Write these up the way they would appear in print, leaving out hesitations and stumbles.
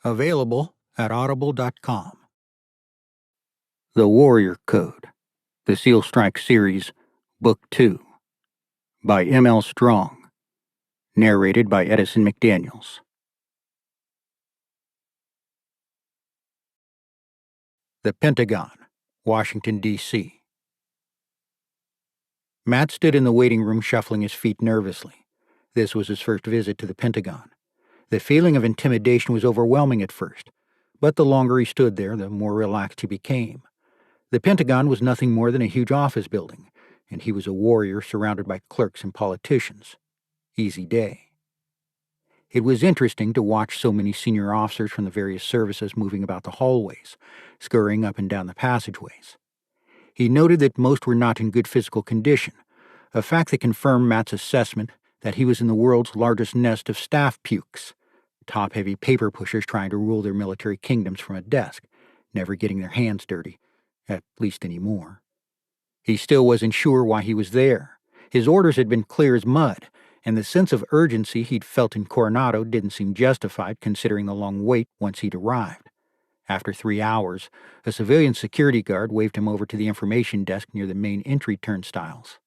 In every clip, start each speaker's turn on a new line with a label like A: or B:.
A: Available at audible.com. The Warrior Code, the SEAL Strike Series, Book 2, by M.L. Strong, narrated by Edison McDaniels. The Pentagon, Washington, D.C. Matt stood in the waiting room shuffling his feet nervously. This was his first visit to the Pentagon. The feeling of intimidation was overwhelming at first, but the longer he stood there, the more relaxed he became. The Pentagon was nothing more than a huge office building, and he was a warrior surrounded by clerks and politicians. Easy day. It was interesting to watch so many senior officers from the various services moving about the hallways, scurrying up and down the passageways. He noted that most were not in good physical condition, a fact that confirmed Matt's assessment that he was in the world's largest nest of staff pukes, top-heavy paper pushers trying to rule their military kingdoms from a desk, never getting their hands dirty, at least anymore. He still wasn't sure why he was there. His orders had been clear as mud, and the sense of urgency he'd felt in Coronado didn't seem justified considering the long wait once he'd arrived. After 3 hours, a civilian security guard waved him over to the information desk near the main entry turnstiles.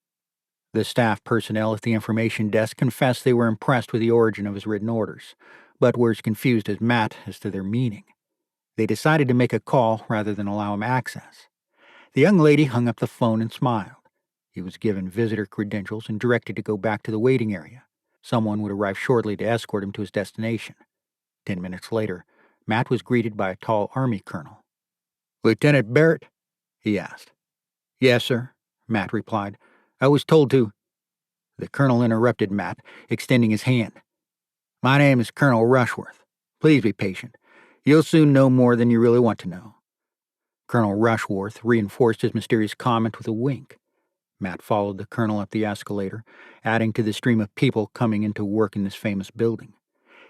A: The staff personnel at the information desk confessed they were impressed with the origin of his written orders, but were as confused as Matt as to their meaning. They decided to make a call rather than allow him access. The young lady hung up the phone and smiled. He was given visitor credentials and directed to go back to the waiting area. Someone would arrive shortly to escort him to his destination. 10 minutes later, Matt was greeted by a tall Army colonel. "Lieutenant Barrett?" he asked. "Yes, sir," Matt replied. "I was told to—" The colonel interrupted Matt, extending his hand. "My name is Colonel Rushworth. Please be patient. You'll soon know more than you really want to know." Colonel Rushworth reinforced his mysterious comment with a wink. Matt followed the colonel up the escalator, adding to the stream of people coming into work in this famous building.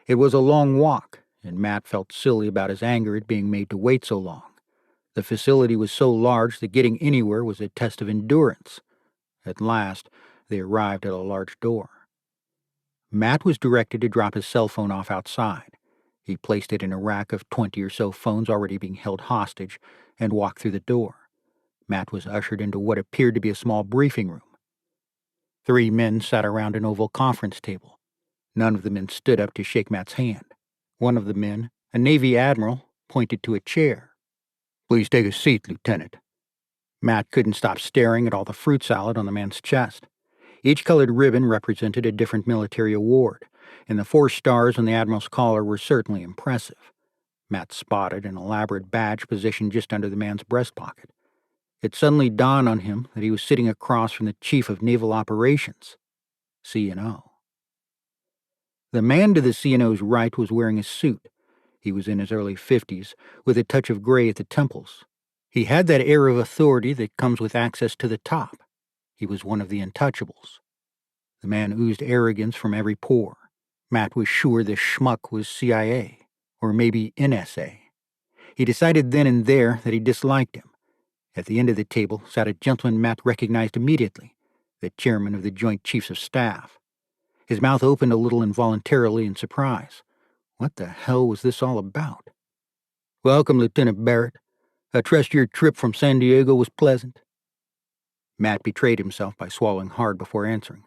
A: It was a long walk, and Matt felt silly about his anger at being made to wait so long. The facility was so large that getting anywhere was a test of endurance. At last, they arrived at a large door. Matt was directed to drop his cell phone off outside. He placed it in a rack of 20 or so phones already being held hostage and walked through the door. Matt was ushered into what appeared to be a small briefing room. 3 men sat around an oval conference table. None of the men stood up to shake Matt's hand. One of the men, a Navy admiral, pointed to a chair. "Please take a seat, Lieutenant." Matt couldn't stop staring at all the fruit salad on the man's chest. Each colored ribbon represented a different military award, and the 4 stars on the admiral's collar were certainly impressive. Matt spotted an elaborate badge positioned just under the man's breast pocket. It suddenly dawned on him that he was sitting across from the Chief of Naval Operations, C&O. The man to the C&O's right was wearing a suit. He was in his early 50s, with a touch of gray at the temples. He had that air of authority that comes with access to the top. He was one of the untouchables. The man oozed arrogance from every pore. Matt was sure this schmuck was CIA, or maybe NSA. He decided then and there that he disliked him. At the end of the table sat a gentleman Matt recognized immediately, the chairman of the Joint Chiefs of Staff. His mouth opened a little involuntarily in surprise. What the hell was this all about? "Welcome, Lieutenant Barrett. I trust your trip from San Diego was pleasant." Matt betrayed himself by swallowing hard before answering.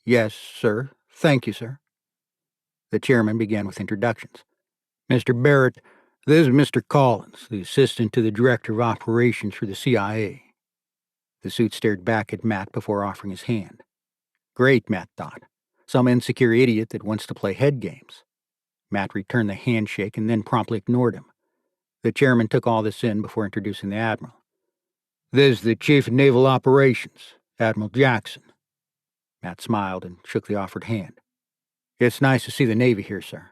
A: "Yes, sir. Thank you, sir." The chairman began with introductions. "Mr. Barrett, this is Mr. Collins, the assistant to the director of operations for the CIA." The suit stared back at Matt before offering his hand. Great, Matt thought. Some insecure idiot that wants to play head games. Matt returned the handshake and then promptly ignored him. The chairman took all this in before introducing the admiral. "This is the Chief of Naval Operations, Admiral Jackson." Matt smiled and shook the offered hand. "It's nice to see the Navy here, sir."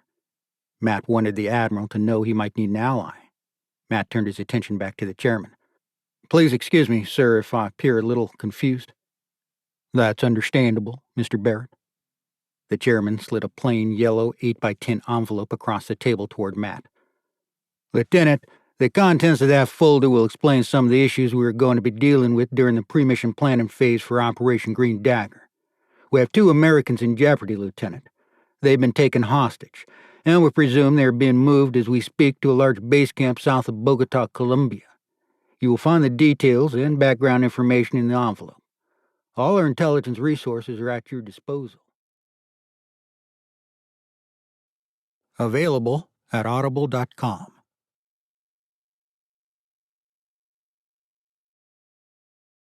A: Matt wanted the admiral to know he might need an ally. Matt turned his attention back to the chairman. "Please excuse me, sir, if I appear a little confused." "That's understandable, Mr. Barrett." The chairman slid a plain yellow 8x10 envelope across the table toward Matt. "Lieutenant, the contents of that folder will explain some of the issues we are going to be dealing with during the pre-mission planning phase for Operation Green Dagger. We have 2 Americans in jeopardy, Lieutenant. They've been taken hostage, and we presume they are being moved as we speak to a large base camp south of Bogota, Colombia. You will find the details and background information in the envelope. All our intelligence resources are at your disposal. Available at audible.com.